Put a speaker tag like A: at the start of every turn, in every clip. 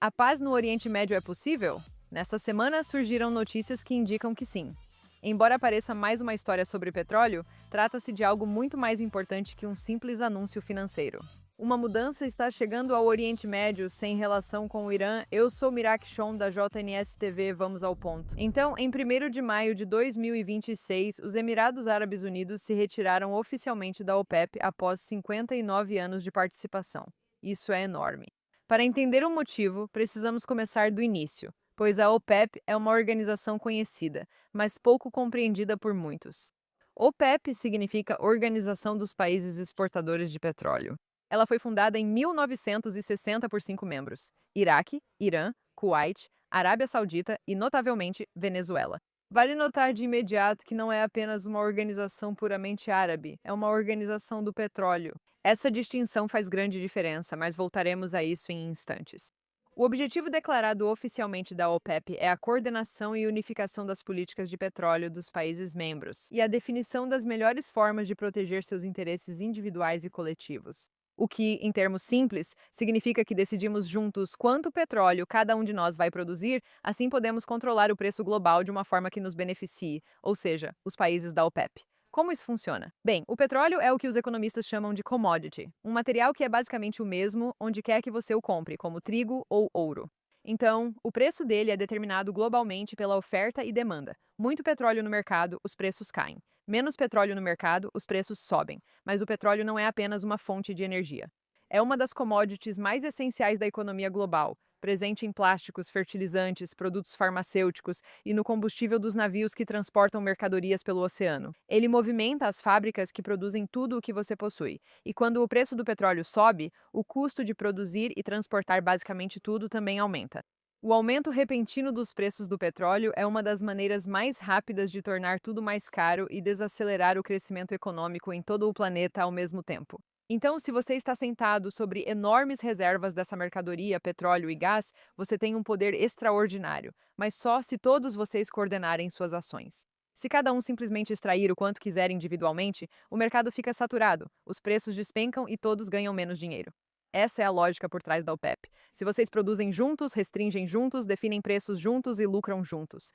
A: A paz no Oriente Médio é possível? Nesta semana surgiram notícias que indicam que sim. Embora pareça mais uma história sobre petróleo, trata-se de algo muito mais importante que um simples anúncio financeiro. Uma mudança está chegando ao Oriente Médio sem relação com o Irã. Eu sou Mirak Shon, da JNS TV, vamos ao ponto. Então, em 1º de maio de 2026, os Emirados Árabes Unidos se retiraram oficialmente da OPEP após 59 anos de participação. Isso é enorme. Para entender o motivo, precisamos começar do início, pois a OPEP é uma organização conhecida, mas pouco compreendida por muitos. OPEP significa Organização dos Países Exportadores de Petróleo. Ela foi fundada em 1960 por 5 membros: Iraque, Irã, Kuwait, Arábia Saudita e, notavelmente, Venezuela. Vale notar de imediato que não é apenas uma organização puramente árabe, é uma organização do petróleo. Essa distinção faz grande diferença, mas voltaremos a isso em instantes. O objetivo declarado oficialmente da OPEP é a coordenação e unificação das políticas de petróleo dos países membros e a definição das melhores formas de proteger seus interesses individuais e coletivos. O que, em termos simples, significa que decidimos juntos quanto petróleo cada um de nós vai produzir, assim podemos controlar o preço global de uma forma que nos beneficie, ou seja, os países da OPEP. Como isso funciona? Bem, o petróleo é o que os economistas chamam de commodity, um material que é basicamente o mesmo onde quer que você o compre, como trigo ou ouro. Então, o preço dele é determinado globalmente pela oferta e demanda. Muito petróleo no mercado, os preços caem. Menos petróleo no mercado, os preços sobem. Mas o petróleo não é apenas uma fonte de energia. É uma das commodities mais essenciais da economia global, presente em plásticos, fertilizantes, produtos farmacêuticos e no combustível dos navios que transportam mercadorias pelo oceano. Ele movimenta as fábricas que produzem tudo o que você possui. E quando o preço do petróleo sobe, o custo de produzir e transportar basicamente tudo também aumenta. O aumento repentino dos preços do petróleo é uma das maneiras mais rápidas de tornar tudo mais caro e desacelerar o crescimento econômico em todo o planeta ao mesmo tempo. Então, se você está sentado sobre enormes reservas dessa mercadoria, petróleo e gás, você tem um poder extraordinário, mas só se todos vocês coordenarem suas ações. Se cada um simplesmente extrair o quanto quiser individualmente, o mercado fica saturado, os preços despencam e todos ganham menos dinheiro. Essa é a lógica por trás da OPEP. Se vocês produzem juntos, restringem juntos, definem preços juntos e lucram juntos.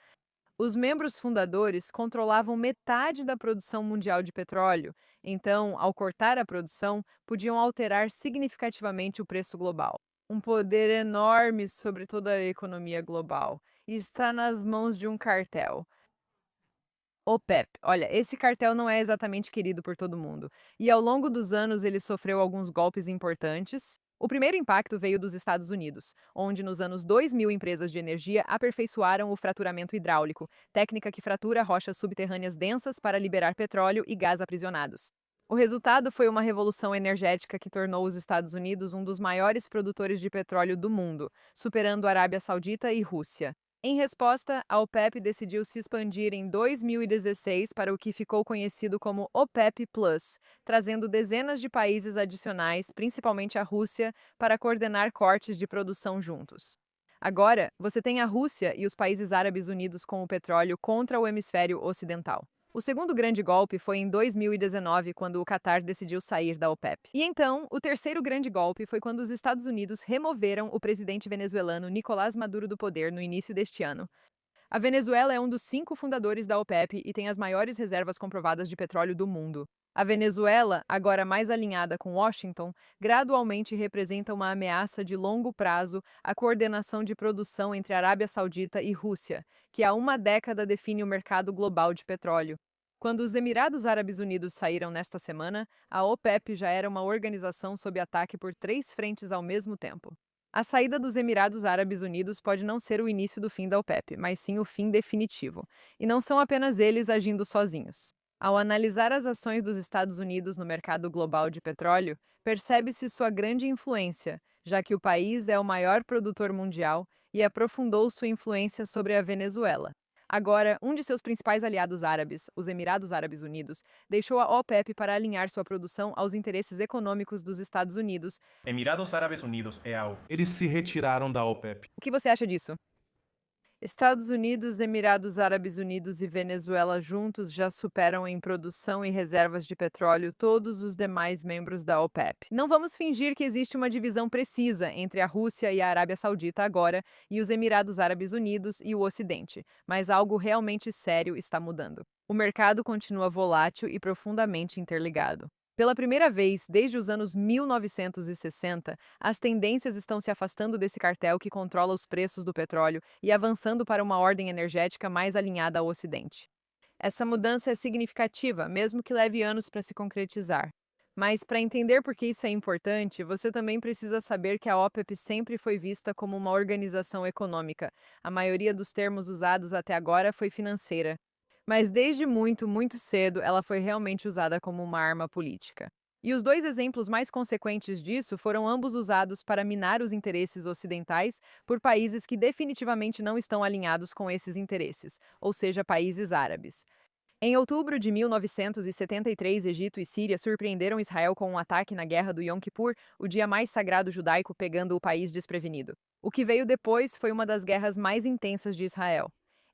A: Os membros fundadores controlavam metade da produção mundial de petróleo, então, ao cortar a produção, podiam alterar significativamente o preço global. Um poder enorme sobre toda a economia global. E está nas mãos de um cartel. OPEP. Olha, esse cartel não é exatamente querido por todo mundo. E ao longo dos anos ele sofreu alguns golpes importantes. O primeiro impacto veio dos Estados Unidos, onde nos anos 2000 empresas de energia aperfeiçoaram o fraturamento hidráulico, técnica que fratura rochas subterrâneas densas para liberar petróleo e gás aprisionados. O resultado foi uma revolução energética que tornou os Estados Unidos um dos maiores produtores de petróleo do mundo, superando a Arábia Saudita e Rússia. Em resposta, a OPEP decidiu se expandir em 2016 para o que ficou conhecido como OPEP Plus, trazendo dezenas de países adicionais, principalmente a Rússia, para coordenar cortes de produção juntos. Agora, você tem a Rússia e os países árabes unidos com o petróleo contra o hemisfério ocidental. O segundo grande golpe foi em 2019, quando o Catar decidiu sair da OPEP. E então, o terceiro grande golpe foi quando os Estados Unidos removeram o presidente venezuelano Nicolás Maduro do poder no início deste ano. A Venezuela é um dos 5 fundadores da OPEP e tem as maiores reservas comprovadas de petróleo do mundo. A Venezuela, agora mais alinhada com Washington, gradualmente representa uma ameaça de longo prazo à coordenação de produção entre Arábia Saudita e Rússia, que há uma década define o mercado global de petróleo. Quando os Emirados Árabes Unidos saíram nesta semana, a OPEP já era uma organização sob ataque por 3 frentes ao mesmo tempo. A saída dos Emirados Árabes Unidos pode não ser o início do fim da OPEP, mas sim o fim definitivo. E não são apenas eles agindo sozinhos. Ao analisar as ações dos Estados Unidos no mercado global de petróleo, percebe-se sua grande influência, já que o país é o maior produtor mundial e aprofundou sua influência sobre a Venezuela. Agora, um de seus principais aliados árabes, os Emirados Árabes Unidos, deixou a OPEP para alinhar sua produção aos interesses econômicos dos Estados Unidos.
B: Emirados Árabes Unidos, EAU.
C: Eles se retiraram da OPEP.
A: O que você acha disso? Estados Unidos, Emirados Árabes Unidos e Venezuela juntos já superam em produção e reservas de petróleo todos os demais membros da OPEP. Não vamos fingir que existe uma divisão precisa entre a Rússia e a Arábia Saudita agora e os Emirados Árabes Unidos e o Ocidente, mas algo realmente sério está mudando. O mercado continua volátil e profundamente interligado. Pela primeira vez desde os anos 1960, as tendências estão se afastando desse cartel que controla os preços do petróleo e avançando para uma ordem energética mais alinhada ao Ocidente. Essa mudança é significativa, mesmo que leve anos para se concretizar. Mas, para entender por que isso é importante, você também precisa saber que a OPEP sempre foi vista como uma organização econômica. A maioria dos termos usados até agora foi financeira. Mas desde muito, muito cedo, ela foi realmente usada como uma arma política. E os dois exemplos mais consequentes disso foram ambos usados para minar os interesses ocidentais por países que definitivamente não estão alinhados com esses interesses, ou seja, países árabes. Em outubro de 1973, Egito e Síria surpreenderam Israel com um ataque na Guerra do Yom Kippur, o dia mais sagrado judaico, pegando o país desprevenido. O que veio depois foi uma das guerras mais intensas de Israel.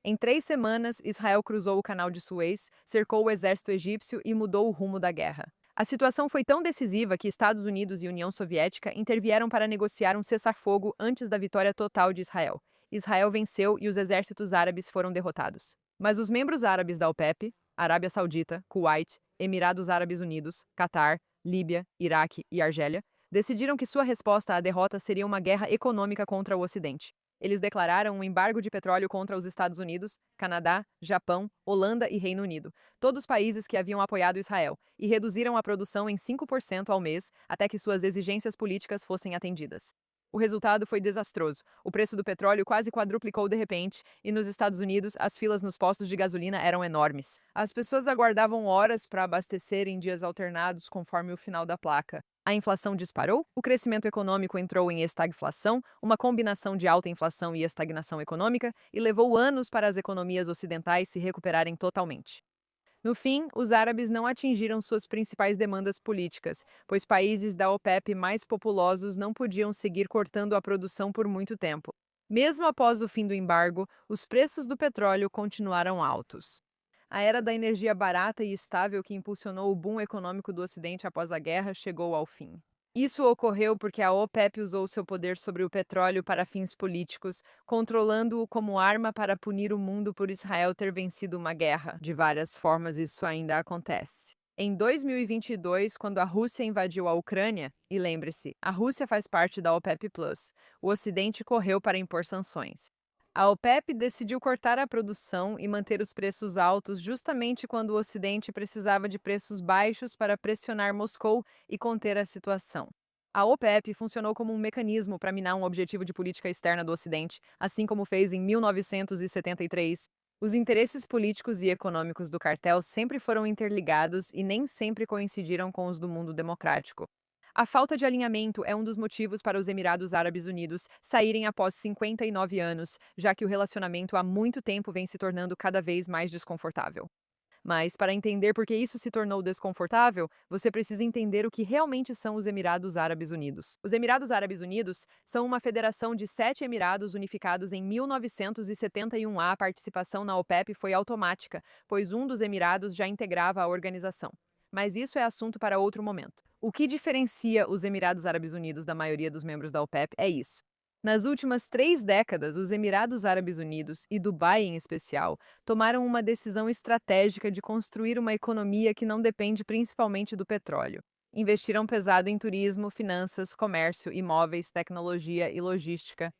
A: Em 3 semanas, Israel cruzou o Canal de Suez, cercou o exército egípcio e mudou o rumo da guerra. A situação foi tão decisiva que Estados Unidos e União Soviética intervieram para negociar um cessar-fogo antes da vitória total de Israel. Israel venceu e os exércitos árabes foram derrotados. Mas os membros árabes da OPEP, Arábia Saudita, Kuwait, Emirados Árabes Unidos, Catar, Líbia, Iraque e Argélia, decidiram que sua resposta à derrota seria uma guerra econômica contra o Ocidente. Eles declararam um embargo de petróleo contra os Estados Unidos, Canadá, Japão, Holanda e Reino Unido, todos países que haviam apoiado Israel, e reduziram a produção em 5% ao mês até que suas exigências políticas fossem atendidas. O resultado foi desastroso. O preço do petróleo quase quadruplicou de repente, e nos Estados Unidos as filas nos postos de gasolina eram enormes. As pessoas aguardavam horas para abastecer em dias alternados conforme o final da placa. A inflação disparou, o crescimento econômico entrou em estagflação, uma combinação de alta inflação e estagnação econômica, e levou anos para as economias ocidentais se recuperarem totalmente. No fim, os árabes não atingiram suas principais demandas políticas, pois países da OPEP mais populosos não podiam seguir cortando a produção por muito tempo. Mesmo após o fim do embargo, os preços do petróleo continuaram altos. A era da energia barata e estável que impulsionou o boom econômico do Ocidente após a guerra chegou ao fim. Isso ocorreu porque a OPEP usou seu poder sobre o petróleo para fins políticos, controlando-o como arma para punir o mundo por Israel ter vencido uma guerra. De várias formas, isso ainda acontece. Em 2022, quando a Rússia invadiu a Ucrânia, e lembre-se, a Rússia faz parte da OPEP+, o Ocidente correu para impor sanções. A OPEP decidiu cortar a produção e manter os preços altos justamente quando o Ocidente precisava de preços baixos para pressionar Moscou e conter a situação. A OPEP funcionou como um mecanismo para minar um objetivo de política externa do Ocidente, assim como fez em 1973. Os interesses políticos e econômicos do cartel sempre foram interligados e nem sempre coincidiram com os do mundo democrático. A falta de alinhamento é um dos motivos para os Emirados Árabes Unidos saírem após 59 anos, já que o relacionamento há muito tempo vem se tornando cada vez mais desconfortável. Mas, para entender por que isso se tornou desconfortável, você precisa entender o que realmente são os Emirados Árabes Unidos. Os Emirados Árabes Unidos são uma federação de 7 Emirados unificados em 1971. A participação na OPEP foi automática, pois um dos Emirados já integrava a organização. Mas isso é assunto para outro momento. O que diferencia os Emirados Árabes Unidos da maioria dos membros da OPEP é isso. Nas últimas 3 décadas, os Emirados Árabes Unidos, e Dubai em especial, tomaram uma decisão estratégica de construir uma economia que não depende principalmente do petróleo. Investiram pesado em turismo, finanças, comércio, imóveis, tecnologia e logística.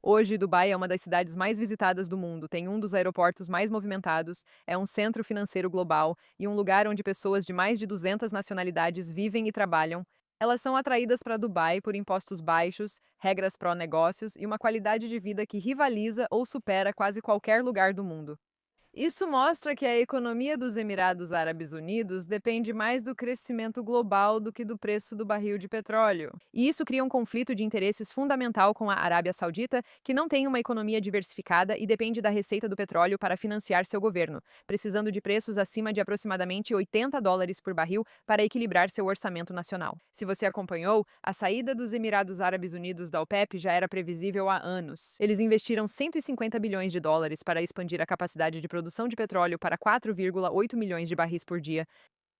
A: Hoje, Dubai é uma das cidades mais visitadas do mundo, tem um dos aeroportos mais movimentados, é um centro financeiro global e um lugar onde pessoas de mais de 200 nacionalidades vivem e trabalham. Elas são atraídas para Dubai por impostos baixos, regras pró-negócios e uma qualidade de vida que rivaliza ou supera quase qualquer lugar do mundo. Isso mostra que a economia dos Emirados Árabes Unidos depende mais do crescimento global do que do preço do barril de petróleo. E isso cria um conflito de interesses fundamental com a Arábia Saudita, que não tem uma economia diversificada e depende da receita do petróleo para financiar seu governo, precisando de preços acima de aproximadamente US$ 80 por barril para equilibrar seu orçamento nacional. Se você acompanhou, a saída dos Emirados Árabes Unidos da OPEP já era previsível há anos. Eles investiram US$ 150 bilhões para expandir a capacidade de produção de petróleo para 4,8 milhões de barris por dia.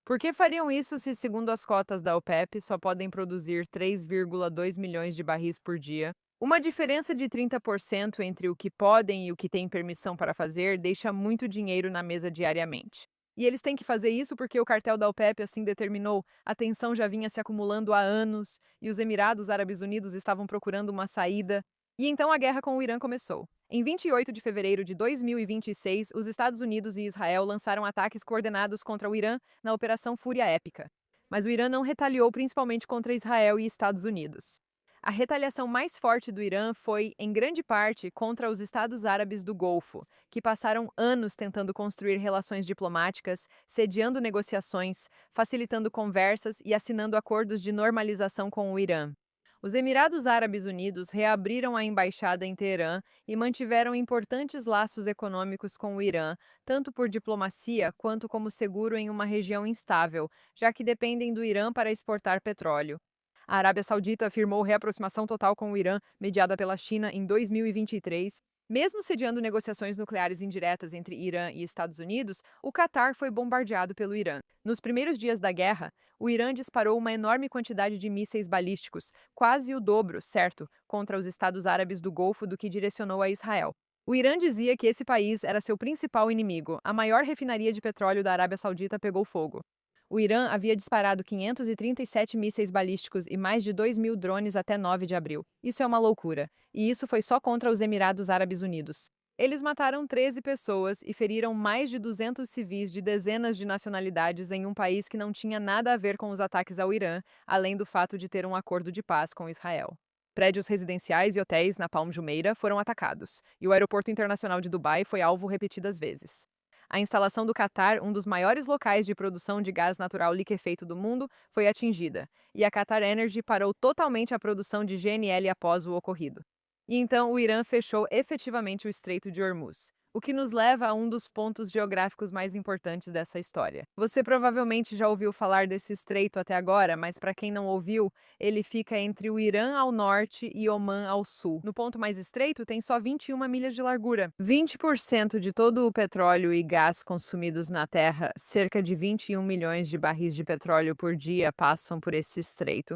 A: Por que fariam isso se, segundo as cotas da OPEP, só podem produzir 3,2 milhões de barris por dia? Uma diferença de 30% entre o que podem e o que têm permissão para fazer deixa muito dinheiro na mesa diariamente. E eles têm que fazer isso porque o cartel da OPEP assim determinou. A tensão já vinha se acumulando há anos e os Emirados Árabes Unidos estavam procurando uma saída. E então a guerra com o Irã começou. Em 28 de fevereiro de 2026, os Estados Unidos e Israel lançaram ataques coordenados contra o Irã na Operação Fúria Épica. Mas o Irã não retaliou principalmente contra Israel e Estados Unidos. A retaliação mais forte do Irã foi, em grande parte, contra os Estados Árabes do Golfo, que passaram anos tentando construir relações diplomáticas, sediando negociações, facilitando conversas e assinando acordos de normalização com o Irã. Os Emirados Árabes Unidos reabriram a embaixada em Teherã e mantiveram importantes laços econômicos com o Irã, tanto por diplomacia quanto como seguro em uma região instável, já que dependem do Irã para exportar petróleo. A Arábia Saudita afirmou reaproximação total com o Irã, mediada pela China em 2023. Mesmo sediando negociações nucleares indiretas entre Irã e Estados Unidos, o Catar foi bombardeado pelo Irã. Nos primeiros dias da guerra, o Irã disparou uma enorme quantidade de mísseis balísticos, quase o dobro, certo, contra os Estados Árabes do Golfo do que direcionou a Israel. O Irã dizia que esse país era seu principal inimigo. A maior refinaria de petróleo da Arábia Saudita pegou fogo. O Irã havia disparado 537 mísseis balísticos e mais de 2.000 drones até 9 de abril. Isso é uma loucura. E isso foi só contra os Emirados Árabes Unidos. Eles mataram 13 pessoas e feriram mais de 200 civis de dezenas de nacionalidades em um país que não tinha nada a ver com os ataques ao Irã, além do fato de ter um acordo de paz com Israel. Prédios residenciais e hotéis na Palm Jumeirah foram atacados, e o aeroporto internacional de Dubai foi alvo repetidas vezes. A instalação do Catar, um dos maiores locais de produção de gás natural liquefeito do mundo, foi atingida, e a Qatar Energy parou totalmente a produção de GNL após o ocorrido. E então o Irã fechou efetivamente o Estreito de Hormuz, o que nos leva a um dos pontos geográficos mais importantes dessa história. Você provavelmente já ouviu falar desse estreito até agora, mas para quem não ouviu, ele fica entre o Irã ao norte e Omã ao sul. No ponto mais estreito, tem só 21 milhas de largura. 20% de todo o petróleo e gás consumidos na Terra, cerca de 21 milhões de barris de petróleo por dia, passam por esse estreito.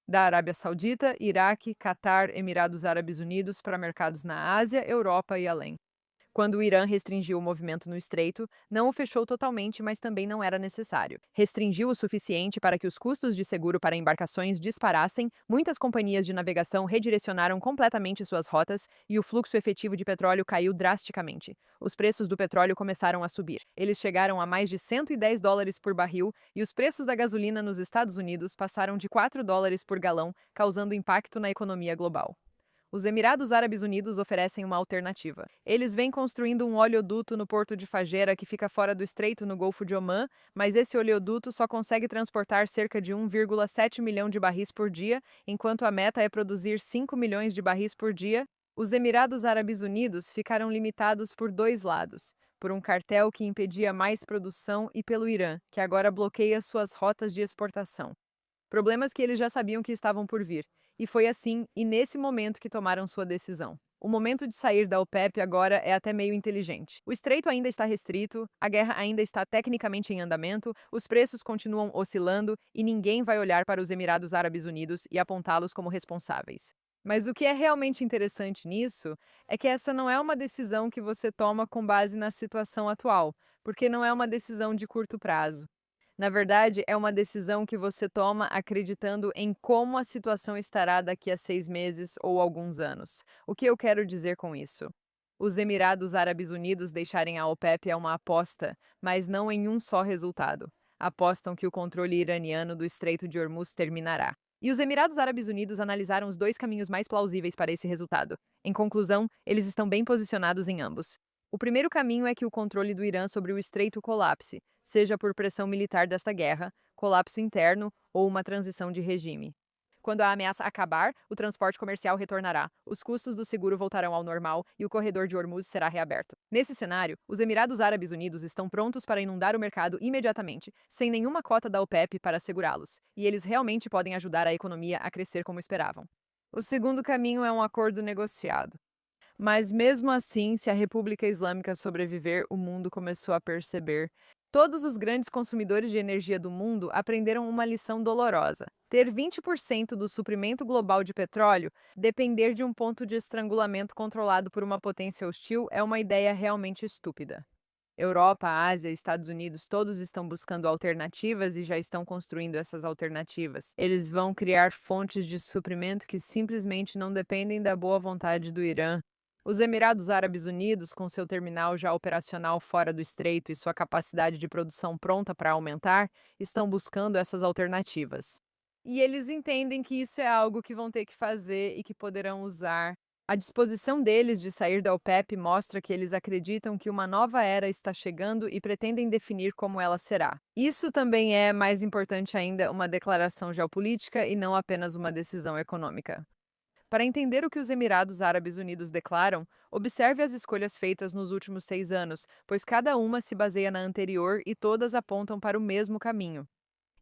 A: Da Arábia Saudita, Iraque, Catar, Emirados Árabes Unidos para mercados na Ásia, Europa e além. Quando o Irã restringiu o movimento no estreito, não o fechou totalmente, mas também não era necessário. Restringiu o suficiente para que os custos de seguro para embarcações disparassem, muitas companhias de navegação redirecionaram completamente suas rotas e o fluxo efetivo de petróleo caiu drasticamente. Os preços do petróleo começaram a subir. Eles chegaram a mais de US$ 110 por barril e os preços da gasolina nos Estados Unidos passaram de US$ 4 por galão, causando impacto na economia global. Os Emirados Árabes Unidos oferecem uma alternativa. Eles vêm construindo um oleoduto no porto de Fagera que fica fora do estreito no Golfo de Omã, mas esse oleoduto só consegue transportar cerca de 1,7 milhão de barris por dia, enquanto a meta é produzir 5 milhões de barris por dia. Os Emirados Árabes Unidos ficaram limitados por dois lados: por um cartel que impedia mais produção e pelo Irã, que agora bloqueia suas rotas de exportação. Problemas que eles já sabiam que estavam por vir. E foi assim, e nesse momento, que tomaram sua decisão. O momento de sair da OPEP agora é até meio inteligente. O estreito ainda está restrito, a guerra ainda está tecnicamente em andamento, os preços continuam oscilando e ninguém vai olhar para os Emirados Árabes Unidos e apontá-los como responsáveis. Mas o que é realmente interessante nisso é que essa não é uma decisão que você toma com base na situação atual, porque não é uma decisão de curto prazo. Na verdade, é uma decisão que você toma acreditando em como a situação estará daqui a 6 meses ou alguns anos. O que eu quero dizer com isso? Os Emirados Árabes Unidos deixarem a OPEP é uma aposta, mas não em um só resultado. Apostam que o controle iraniano do Estreito de Hormuz terminará. E os Emirados Árabes Unidos analisaram os dois caminhos mais plausíveis para esse resultado. Em conclusão, eles estão bem posicionados em ambos. O primeiro caminho é que o controle do Irã sobre o estreito colapse, seja por pressão militar desta guerra, colapso interno ou uma transição de regime. Quando a ameaça acabar, o transporte comercial retornará, os custos do seguro voltarão ao normal e o corredor de Hormuz será reaberto. Nesse cenário, os Emirados Árabes Unidos estão prontos para inundar o mercado imediatamente, sem nenhuma cota da OPEP para segurá-los, e eles realmente podem ajudar a economia a crescer como esperavam. O segundo caminho é um acordo negociado. Mas mesmo assim, se a República Islâmica sobreviver, o mundo começou a perceber. Todos os grandes consumidores de energia do mundo aprenderam uma lição dolorosa. Ter 20% do suprimento global de petróleo depender de um ponto de estrangulamento controlado por uma potência hostil é uma ideia realmente estúpida. Europa, Ásia, Estados Unidos, todos estão buscando alternativas e já estão construindo essas alternativas. Eles vão criar fontes de suprimento que simplesmente não dependem da boa vontade do Irã. Os Emirados Árabes Unidos, com seu terminal já operacional fora do estreito e sua capacidade de produção pronta para aumentar, estão buscando essas alternativas. E eles entendem que isso é algo que vão ter que fazer e que poderão usar. A disposição deles de sair da OPEP mostra que eles acreditam que uma nova era está chegando e pretendem definir como ela será. Isso também é, mais importante ainda, uma declaração geopolítica e não apenas uma decisão econômica. Para entender o que os Emirados Árabes Unidos declaram, observe as escolhas feitas nos últimos 6 anos, pois cada uma se baseia na anterior e todas apontam para o mesmo caminho.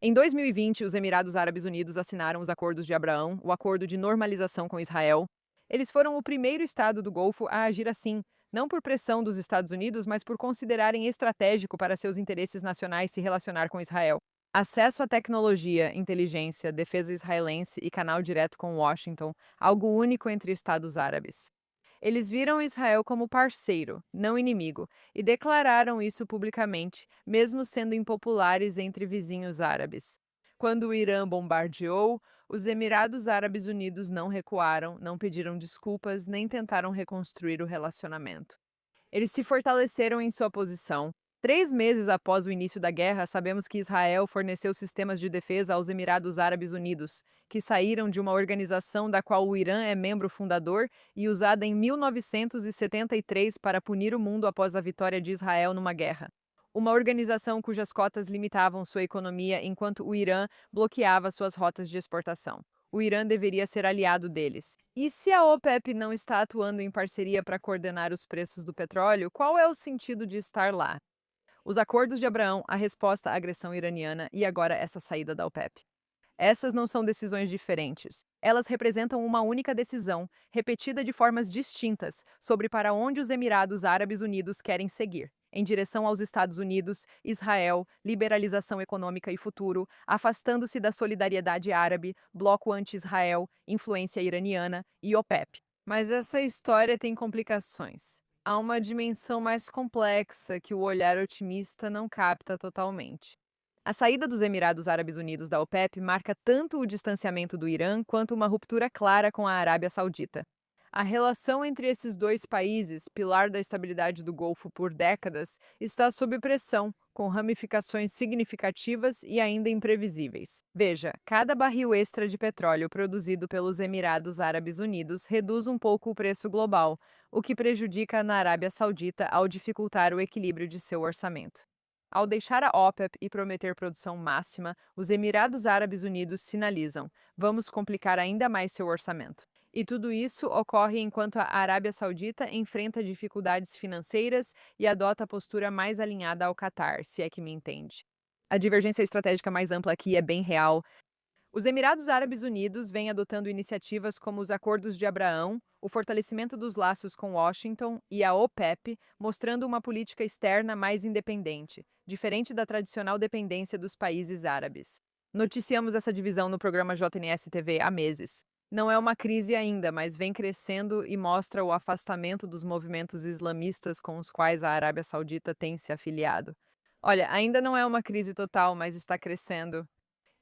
A: Em 2020, os Emirados Árabes Unidos assinaram os Acordos de Abraão, o Acordo de Normalização com Israel. Eles foram o primeiro Estado do Golfo a agir assim, não por pressão dos Estados Unidos, mas por considerarem estratégico para seus interesses nacionais se relacionar com Israel. Acesso à tecnologia, inteligência, defesa israelense e canal direto com Washington, algo único entre Estados árabes. Eles viram Israel como parceiro, não inimigo, e declararam isso publicamente, mesmo sendo impopulares entre vizinhos árabes. Quando o Irã bombardeou, os Emirados Árabes Unidos não recuaram, não pediram desculpas, nem tentaram reconstruir o relacionamento. Eles se fortaleceram em sua posição. 3 meses após o início da guerra, sabemos que Israel forneceu sistemas de defesa aos Emirados Árabes Unidos, que saíram de uma organização da qual o Irã é membro fundador e usada em 1973 para punir o mundo após a vitória de Israel numa guerra. Uma organização cujas cotas limitavam sua economia enquanto o Irã bloqueava suas rotas de exportação. O Irã deveria ser aliado deles. E se a OPEP não está atuando em parceria para coordenar os preços do petróleo, qual é o sentido de estar lá? Os acordos de Abraão, a resposta à agressão iraniana e agora essa saída da OPEP. Essas não são decisões diferentes. Elas representam uma única decisão, repetida de formas distintas, sobre para onde os Emirados Árabes Unidos querem seguir. Em direção aos Estados Unidos, Israel, liberalização econômica e futuro, afastando-se da solidariedade árabe, bloco anti-Israel, influência iraniana e OPEP. Mas essa história tem complicações. Há uma dimensão mais complexa que o olhar otimista não capta totalmente. A saída dos Emirados Árabes Unidos da OPEP marca tanto o distanciamento do Irã quanto uma ruptura clara com a Arábia Saudita. A relação entre esses dois países, pilar da estabilidade do Golfo por décadas, está sob pressão, com ramificações significativas e ainda imprevisíveis. Veja, cada barril extra de petróleo produzido pelos Emirados Árabes Unidos reduz um pouco o preço global, o que prejudica na Arábia Saudita ao dificultar o equilíbrio de seu orçamento. Ao deixar a OPEP e prometer produção máxima, os Emirados Árabes Unidos sinalizam: vamos complicar ainda mais seu orçamento. E tudo isso ocorre enquanto a Arábia Saudita enfrenta dificuldades financeiras e adota a postura mais alinhada ao Catar, se é que me entende. A divergência estratégica mais ampla aqui é bem real. Os Emirados Árabes Unidos vêm adotando iniciativas como os Acordos de Abraão, o fortalecimento dos laços com Washington e a OPEP, mostrando uma política externa mais independente, diferente da tradicional dependência dos países árabes. Noticiamos essa divisão no programa JNS-TV há meses. Não é uma crise ainda, mas vem crescendo e mostra o afastamento dos movimentos islamistas com os quais a Arábia Saudita tem se afiliado. Olha, ainda não é uma crise total, mas está crescendo.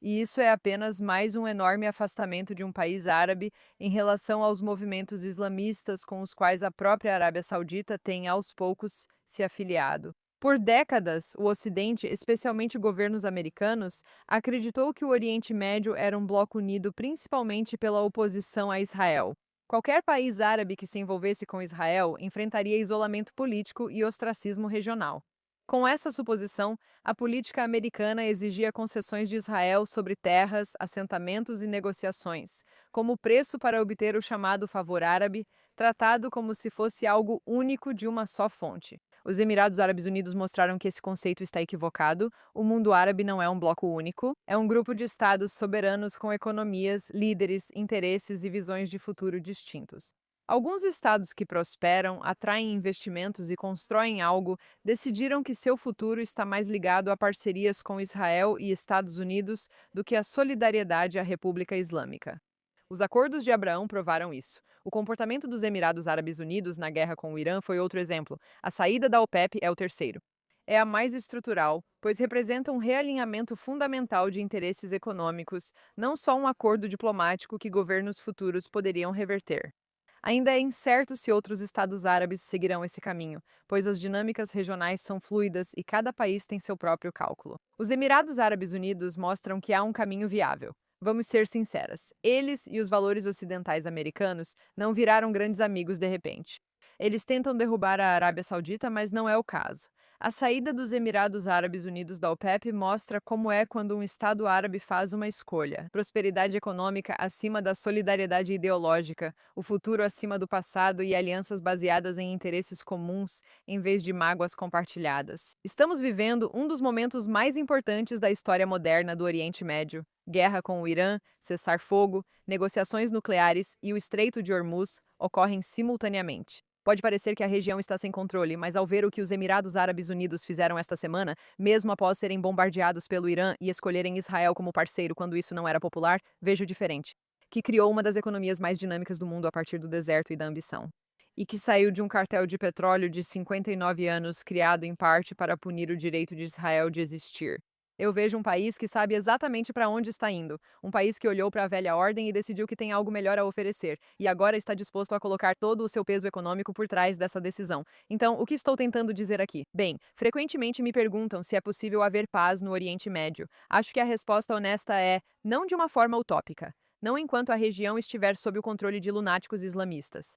A: E isso é apenas mais um enorme afastamento de um país árabe em relação aos movimentos islamistas com os quais a própria Arábia Saudita tem, aos poucos, se afiliado. Por décadas, o Ocidente, especialmente governos americanos, acreditou que o Oriente Médio era um bloco unido principalmente pela oposição a Israel. Qualquer país árabe que se envolvesse com Israel enfrentaria isolamento político e ostracismo regional. Com essa suposição, a política americana exigia concessões de Israel sobre terras, assentamentos e negociações, como preço para obter o chamado favor árabe, tratado como se fosse algo único de uma só fonte. Os Emirados Árabes Unidos mostraram que esse conceito está equivocado. O mundo árabe não é um bloco único, é um grupo de estados soberanos com economias, líderes, interesses e visões de futuro distintos. Alguns estados que prosperam, atraem investimentos e constroem algo decidiram que seu futuro está mais ligado a parcerias com Israel e Estados Unidos do que a solidariedade à República Islâmica. Os acordos de Abraão provaram isso. O comportamento dos Emirados Árabes Unidos na guerra com o Irã foi outro exemplo. A saída da OPEP é o terceiro. É a mais estrutural, pois representa um realinhamento fundamental de interesses econômicos, não só um acordo diplomático que governos futuros poderiam reverter. Ainda é incerto se outros estados árabes seguirão esse caminho, pois as dinâmicas regionais são fluidas e cada país tem seu próprio cálculo. Os Emirados Árabes Unidos mostram que há um caminho viável. Vamos ser sinceras, eles e os valores ocidentais americanos não viraram grandes amigos de repente. Eles tentam derrubar a Arábia Saudita, mas não é o caso. A saída dos Emirados Árabes Unidos da OPEP mostra como é quando um Estado árabe faz uma escolha: prosperidade econômica acima da solidariedade ideológica, o futuro acima do passado e alianças baseadas em interesses comuns em vez de mágoas compartilhadas. Estamos vivendo um dos momentos mais importantes da história moderna do Oriente Médio. Guerra com o Irã, cessar-fogo, negociações nucleares e o Estreito de Hormuz ocorrem simultaneamente. Pode parecer que a região está sem controle, mas ao ver o que os Emirados Árabes Unidos fizeram esta semana, mesmo após serem bombardeados pelo Irã e escolherem Israel como parceiro quando isso não era popular, vejo diferente. Que criou uma das economias mais dinâmicas do mundo a partir do deserto e da ambição. E que saiu de um cartel de petróleo de 59 anos criado em parte para punir o direito de Israel de existir. Eu vejo um país que sabe exatamente para onde está indo, um país que olhou para a velha ordem e decidiu que tem algo melhor a oferecer, e agora está disposto a colocar todo o seu peso econômico por trás dessa decisão. Então, o que estou tentando dizer aqui? Bem, frequentemente me perguntam se é possível haver paz no Oriente Médio. Acho que a resposta honesta é: não de uma forma utópica. Não enquanto a região estiver sob o controle de lunáticos islamistas.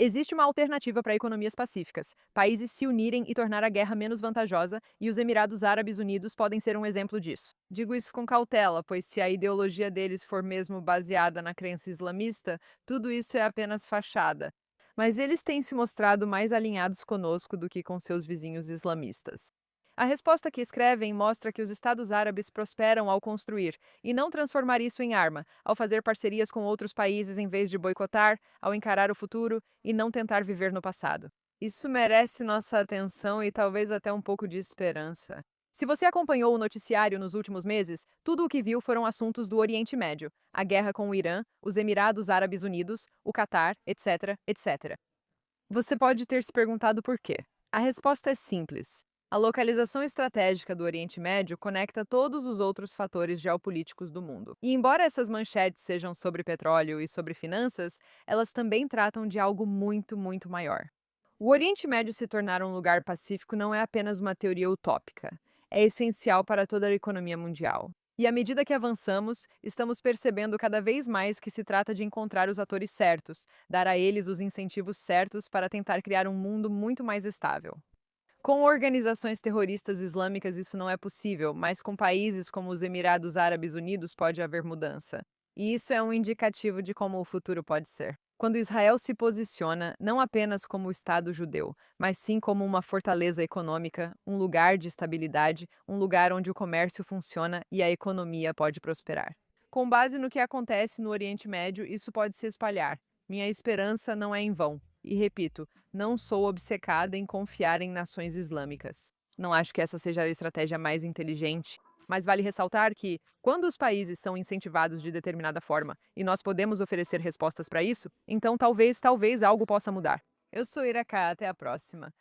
A: Existe uma alternativa para economias pacíficas, países se unirem e tornar a guerra menos vantajosa, e os Emirados Árabes Unidos podem ser um exemplo disso. Digo isso com cautela, pois se a ideologia deles for mesmo baseada na crença islamista, tudo isso é apenas fachada. Mas eles têm se mostrado mais alinhados conosco do que com seus vizinhos islamistas. A resposta que escrevem mostra que os Estados Árabes prosperam ao construir, e não transformar isso em arma, ao fazer parcerias com outros países em vez de boicotar, ao encarar o futuro e não tentar viver no passado. Isso merece nossa atenção e talvez até um pouco de esperança. Se você acompanhou o noticiário nos últimos meses, tudo o que viu foram assuntos do Oriente Médio, a guerra com o Irã, os Emirados Árabes Unidos, o Catar, etc, etc. Você pode ter se perguntado por quê. A resposta é simples. A localização estratégica do Oriente Médio conecta todos os outros fatores geopolíticos do mundo. E embora essas manchetes sejam sobre petróleo e sobre finanças, elas também tratam de algo muito, muito maior. O Oriente Médio se tornar um lugar pacífico não é apenas uma teoria utópica. É essencial para toda a economia mundial. E à medida que avançamos, estamos percebendo cada vez mais que se trata de encontrar os atores certos, dar a eles os incentivos certos para tentar criar um mundo muito mais estável. Com organizações terroristas islâmicas isso não é possível, mas com países como os Emirados Árabes Unidos pode haver mudança. E isso é um indicativo de como o futuro pode ser. Quando Israel se posiciona não apenas como Estado judeu, mas sim como uma fortaleza econômica, um lugar de estabilidade, um lugar onde o comércio funciona e a economia pode prosperar. Com base no que acontece no Oriente Médio, isso pode se espalhar. Minha esperança não é em vão. E repito, não sou obcecada em confiar em nações islâmicas. Não acho que essa seja a estratégia mais inteligente, mas vale ressaltar que, quando os países são incentivados de determinada forma e nós podemos oferecer respostas para isso, então talvez algo possa mudar. Eu sou Ira K, até a próxima.